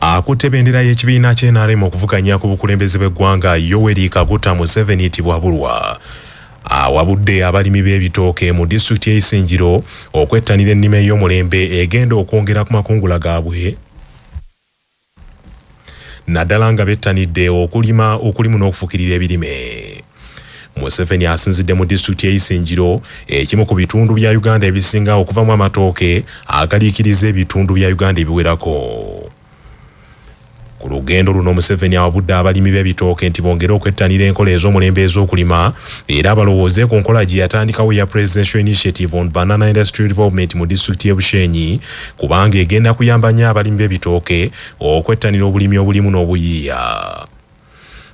Akutte bendera y'ekibiina ky'NRM okuvuganya ku bukulembeze bw'eggwanga Yoweri Kaguta Museveni tibwabulwa. Awabudde abalimi b'ebitooke mu disitulikiti y'Isingiro okwettanira ennima ey'omulembe egenda okwongera ku makungula gaabwe. Naddala nga bettanidde okulimu n'okufukirira ebirime. Museveni asinzidde mu disitulikiti y'Isingiro ekimu ku bitundu bya Uganda ebisinga okuvamu amatooke agaliikiriza ebitundu bya Uganda ebiwerako. Ku lugendo luno Museveni awabudde abalimi b'ebitooke nti bongere okwettanira enkola ez'omulembe ez'okulima era balowooze ku nkola gye yatandikawo ya Presidential Initiative on Banana Industry Development mu disitulikiti y'e Bushenyi kubanga egenda kuyamba nnyo abalimi b'ebitooke okwettanira obulimi obulimu n'obuyiiya.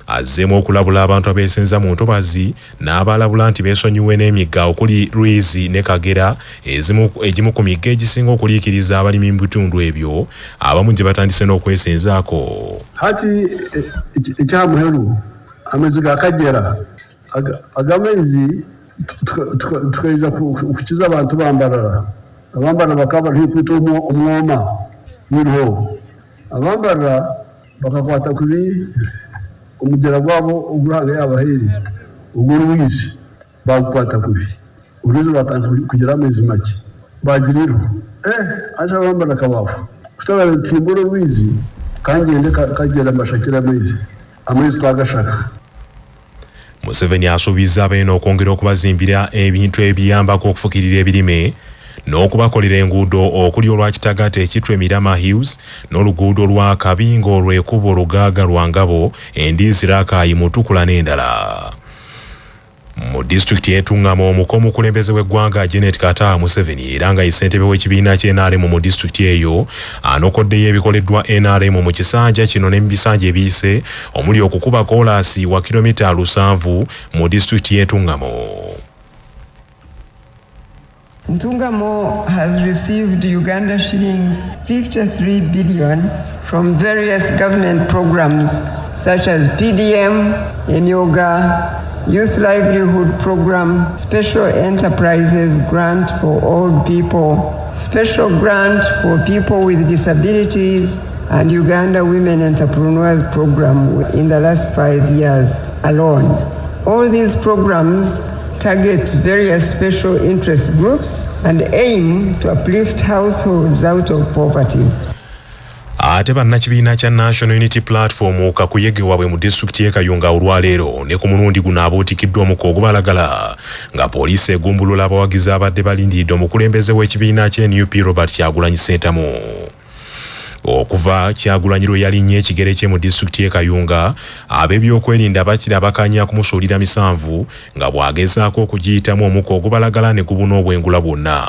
Azzeemu okulabula abantu abeesenza mu ntobazi n'abalabula nti beesonyiwe n'emigga okuli Lwizi ne Kagera egimu ku migga egisinga okuliikiriza abalimi mu bitundu ebyo abamu gye batandise n'okwesenzaako. Hati ekyamuheru amezi ga Kagera agamezi tukaiza kukiza abantu bambarara bakaba ntikuita omwoma yiriho abambarara bakakwata kuri umugera gwabo uguraga yabaheri Lwizi bakwata kubi Lwizi batanga kugira amezi make bagiriro aje bambara kabafu kutaba timburo Lwizi kangende kagera amashakira amezi twagashaka. Museveni asuubiza abeena okwongera okubazimbira ebintu ebiyambako okufukirira ebirime n'okubakolera enguudo okuli olwa Kitagata ekitwa Mirama Hills n'oluguudo lwa Kabingo olw'ekkubo Lugaaga lwa Ngabo Endizi Rakai Mutukula n'endala. Mu disitulikiti y'Entungamo omukulembeze w'eggwanga Janet Kata Museveni era nga ye ssentebe w'ekibiina ky'NRM mu disitulikiti eyo anokoddeyo ebikoleddwa NRM mu kisanja kino ne mu bisanja ebiyise omuli okukuba koolaasi wa kilomita 700 mu disitulikiti y'Entungamo. Ntungamo has received Uganda shillings 53 billion from various government programs such as PDM, Emyoga, Youth Livelihood Program, Special Enterprises Grant for Old People, Special Grant for People with Disabilities, and Uganda Women Entrepreneurs Program in the last 5 years alone. All these programs target various special interest groups and aim to uplift households out of poverty. Ate bannakibiina kya National Unity Platform kakuyege waabwe mu disitulikiti y'e Kayunga olwaleero ne ku mulundi guno abootikiddwa omuko ogubalagala nga poliisi egumbulula abawagizi abadde balindiridde omukulembeze w'ekibiina kye NUP Robert Kyagulanyi Ssentamu. Okuva Kyagulanyi lwe yalinnye ekigere kye mu disitulikiti y'e Kayunga ab'ebyokwerinda bakanya kumusuulira misanvu nga bw'agezaako okugiyitamu omuko ogubalagala ne gubuna obwengula bwonna.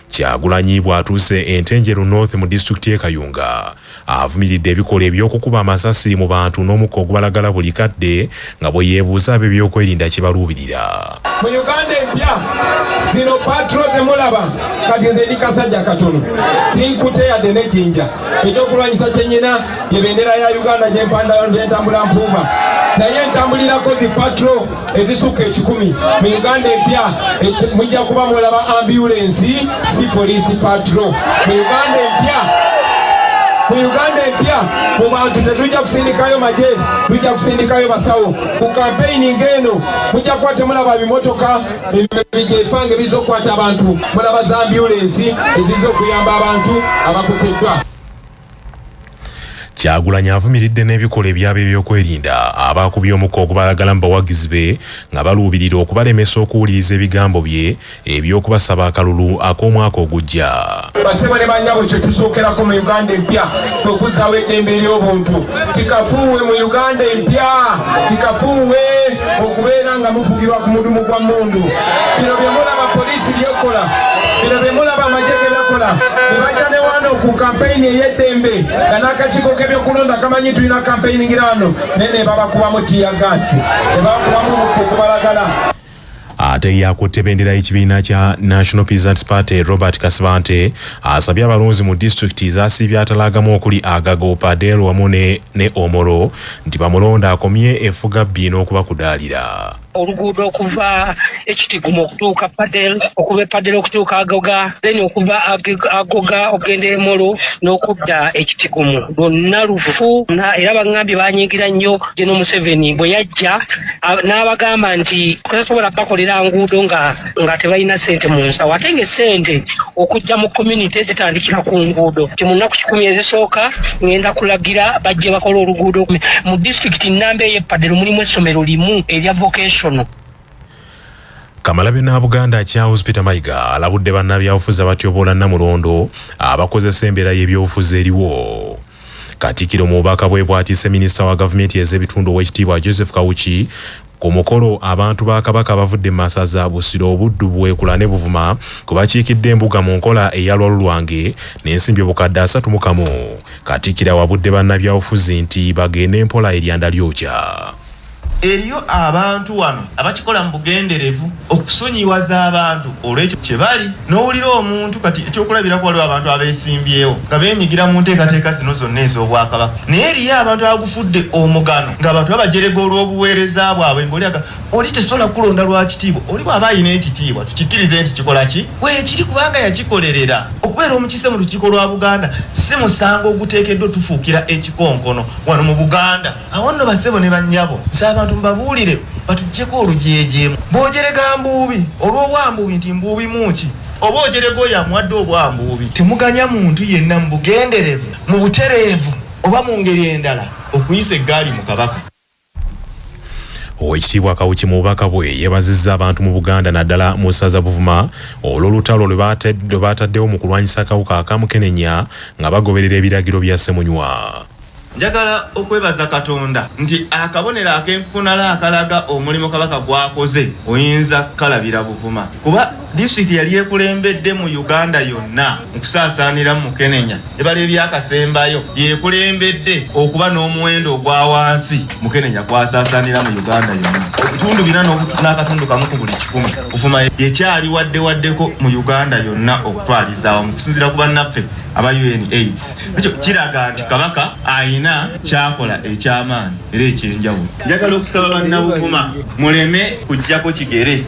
Kyagulanyi bw'atuuse Entenjeru North mu disitulikiti y'e Kayunga avumiridde ebikola eby'okukuba amasasi mu bantu n'omukka ogubalagala buli kadde nga bwe yeebuuza ab'ebyokwerinda kye baluubirira. Mu Uganda empya zino patro ze mulaba kati nze ndi kasajja katono sinkute yadde n'ejjinja ekyokulwanyisa kyennyina ye bendera ya Uganda gye ntambula nfuuba naye ntambulirako zi patro ezisukka 10,000 mu Uganda empya mujja kuba mulaba ambulensi si poliisi patro mu Uganda empya mu bantu tetujja kusindikayo maje tujja kusindikayo basawo ku kampeyini ng'eno mujja kuba temulaba bimotoka bijefange bizokwata abantu mulaba za ambulensi eziza okuyamba abantu abakoseddwa. Kyagulanyi avumiridde n'ebikola ebyaba ebyokwerinda abaakubye omukka ogubalagala mu bawagizi be nga baluubirira okubalemesa okuwuliriza ebigambo bye eby'okubasaba akalulu ak'omwaka ogujja. Basebo ne bannyabo kye tusookerako mu Uganda empya okuzaawo eddembe ery'obuntu kikafuuwe mu Uganda empya kikafuuwe okubeera nga mufugirwa ku mudumu gwa mmundu. Bino bye mulaba poliisi byekola bino bye mulaba amagye ge bakola ne bajja ne wano ku kampeyini ey'eddembe nga n'akakiiko k'ebyokulonda kamanyi tulina kampeyini ngirano nene babakubamu tiyagasi ne babakubamu omukka ogubalagala. Ate yakutte bendera y'ekibiina kya National Peasants Party Robert Kasibante asabye abalonzi mu disitulikiti z'asiibye atalagamu okuli Agago, Padel wamu ne Omoro nti bamulonda akomye effuga bbi n'okubakudaalira. oluguudo okuva ekitigumu okutuuka Padel, okuva Padel okutuuka Agoga, then okuva Agoga ogenda Molo n'okudda ekitigumu. Lwonna lufu era bagambye banyigira nnyo Gen. Museveni bwe yajja n'abagamba nti tasobola bakolera nguudo nga tebalina ssente mu nsawo. Ate ng'essente okujja mu community zitandikira ku nguudo. Ti mu nnaku 10 ezisooka ngenda kulagira bajje bakola oluguudo mu district Nambe ye Padel mulimu essomero limu erya vocational. Kamalabyonna Buganda Charles Peter Mayiga alabudde bannabyabufuzi abatyobola Namulondo abakozesa embeera y'ebyobufuzi eriwo. Katikkiro mu bubaka bwe bwatise minisita wa gavumenti ez'ebitundu ow'ekitiibwa Joseph Kawuki ku mukolo abantu ba Kabaka bavudde masaza Busiro, Buddu, Bwekula ne Buvuma kubakiikidde embuga mu nkola eyalwalu lwange n'ensimbi obukadde 31. Katikkiro awabudde bannabyabufuzi nti bagende empola eryanda lyokya. Eriyo abantu wano abakikola mu bugenderevu okusonyiwaza abantu olw'ekyo kye bali n'owulira omuntu kati ekyokulabirako waliwo abantu abeesimbyewo nga beenyigira mu nteekateeka zino zonna ez'Obwakabaka. Naye eriyo abantu abagufudde omugano ng'abantu babajerega olw'obuweereza bwabwe ng'olyaga oli tesobola kulonda lwa kitiibwa. Oli bw'aba ayina ekitiibwa tukikkirize nti kikola ki? Weekiri kubanga yakikolerera. Okubeera omukise mu lukiiko lwa Buganda si musango oguteekeddwa tufuukira ekikonkono wano mu Buganda. Awo nno bassebo ne bannyabo nsaba mbabuulire batuggyeko olujeejemu. Bw'ojerega mbuubi olw'obwambuubi nti mbuubi muki oba ojerega oyo amuwadde obwambuubi. Temuganya muntu yenna mu bugenderevu, mu butereevu oba mu ngeri endala okuyisa eggaali mu Kabaka. Oweekitiibwa Kawuki mu bubaka bwe yeebazizza abantu mu Buganda naddala mu ssaza Buvuma olw'olutalo lwe baataddewo mu kulwanyisa akawuka akamukenenya nga bagoberera ebiragiro bya Ssemunywa. Njagala okwebaza Katonda nti akabonero ak'enkunala akalaga omulimu Kabaka gwakoze oyinza kalabira Buvuma, kuba district yali ekulembedde mu Uganda yonna okusaasaanira mu Kenenya ebala ebyakasembayo yekulembedde okuba n'omuwendo ogwa wansi mu Kenenya kwasaasaanira mu Uganda yonna. Obutundu 4 n'akatundu kamu ku buli 100 Buvuma yekyali waddeko mu Uganda yonna okutwalizaawo mu kusinziira ku bannaffe aba UNAIDS. Ekyo kiraga nti Kabaka ayina kyakola ekyamaanyi era ekyenjawulo. Njagala okusaba bannabuvuma muleme kujjako kigere.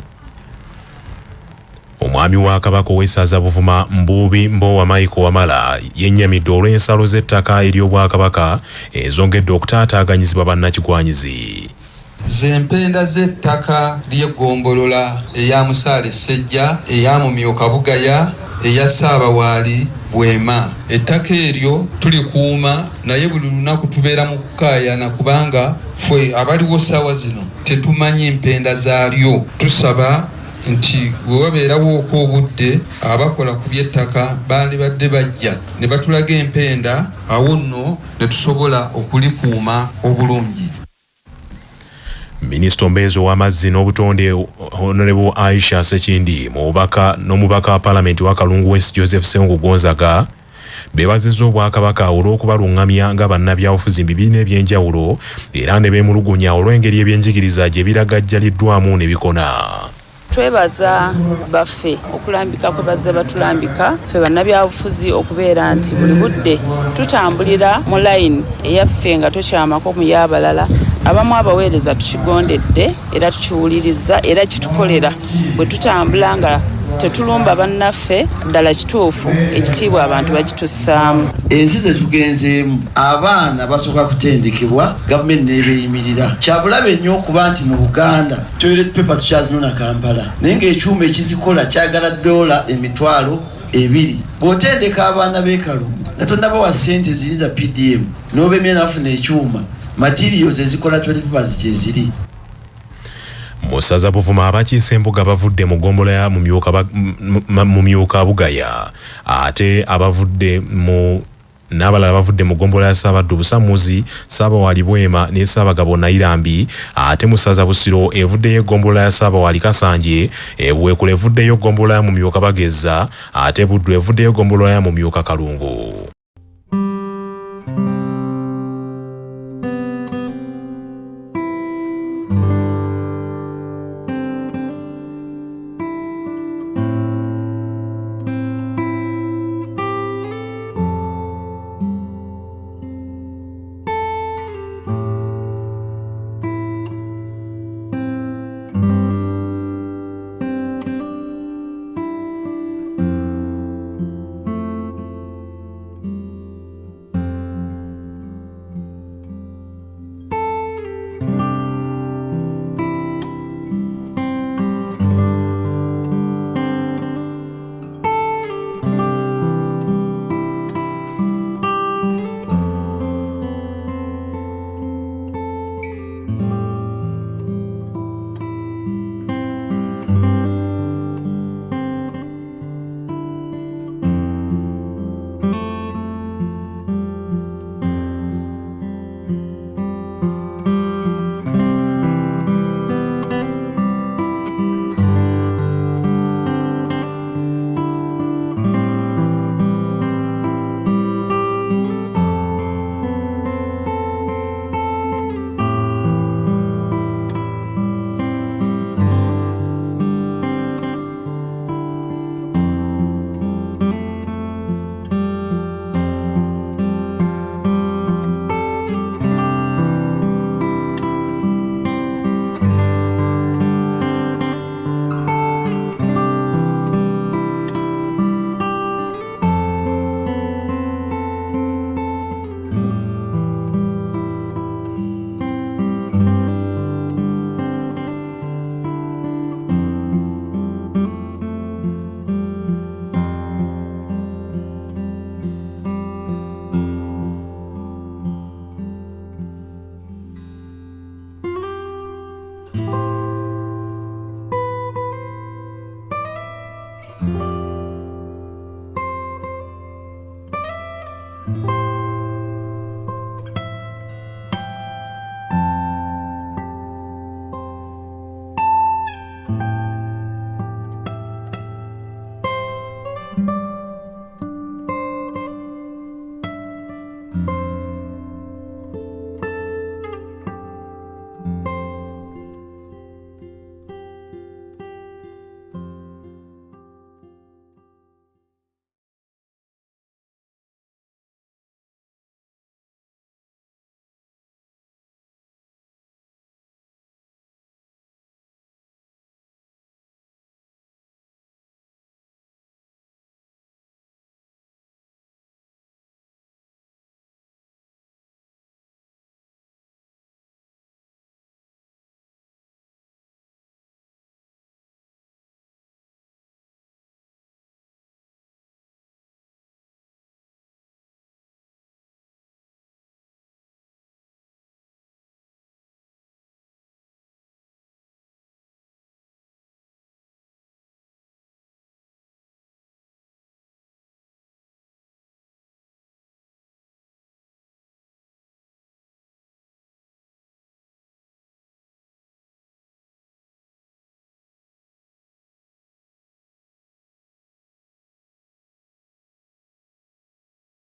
Omwami wa Kabaka ow'essaza Buvuma Mbuubi Mbowa Michael Wamala yennyamidde olw'ensalo z'ettaka ery'Obwakabaka ezongedde okutaataaganyizibwa bannakigwanyizi. Zempenda z'ettaka ly'eggombolola eya Musaale Ssejja, eya Mumyuka Bugaya, eya Ssaabawaali Bwema. Ettaka eryo tulikuuma naye buli lunaku tubeera mu kukaayana kubanga ffe abaliwo ssaawa zino tetumanyi empenda zaalyo. Tusaba nti bwe wabeerawo obudde abakola ku by'ettaka baali badde bajja ne batulaga empenda, awo nno ne tusobola okulikuuma obulungi. Minisita Ombeezi ow'amazzi n'obutonde Honorable Aisha Sekindi n'omubaka wa Paalamenti wa Kalungu West Joseph Ssengo Gonzaga beebazizza Obwakabaka olw'okubalungamya nga bannabyabufuzi mu bibiina eby'enjawulo era ne beemulugunya olw'engeri ebyenjigiriza gye biragajjaliddwamu ne bikona. Twebaza baffe okulambika kwe bazze batulambika ffe bannabyabufuzi okubeera nti buli budde tutambulira mu layini eyaffe nga tokyamako mu y'abalala. Abamu abaweereza tukigondedde era tukiwuliriza era kitukolera bwe tutambula nga tetulumba bannaffe ddala kituufu ekitiibwa abantu bakitussaamu. Ensi ze tugenzeemu abaana basooka kutendekebwa gavumenti n'ebeeyimirira. Kyabulabe nnyo okuba nti mu Buganda toilet paper tukyazinona Kampala naye ng'ekyuma ekizikola kyagala $2,000. Bw'otendeka abaana b'ekalungu nga tonnabawa ssente ziri za PDM n'obemye nafuna ekyuma materials ezikola toilet papers gye ziri. Mu ssaza Buvuma abakiise embuga bavudde mu ggombolola ya Mumyuka Bugaya ate n'abalala bavudde mu ggombolola ya Ssaabaddu Busamuzi, Ssaabawaali Bwema ne Ssaabagabo Nayirambi. Ate mu ssaza Busiro evuddeyo eggombolola ya Ssaabawaali Kasanje, Bwekula evuddeyo eggombolola ya Mumyuka Bageza, ate Buddu evuddeyo eggombolola ya Mumyuka Kalungu.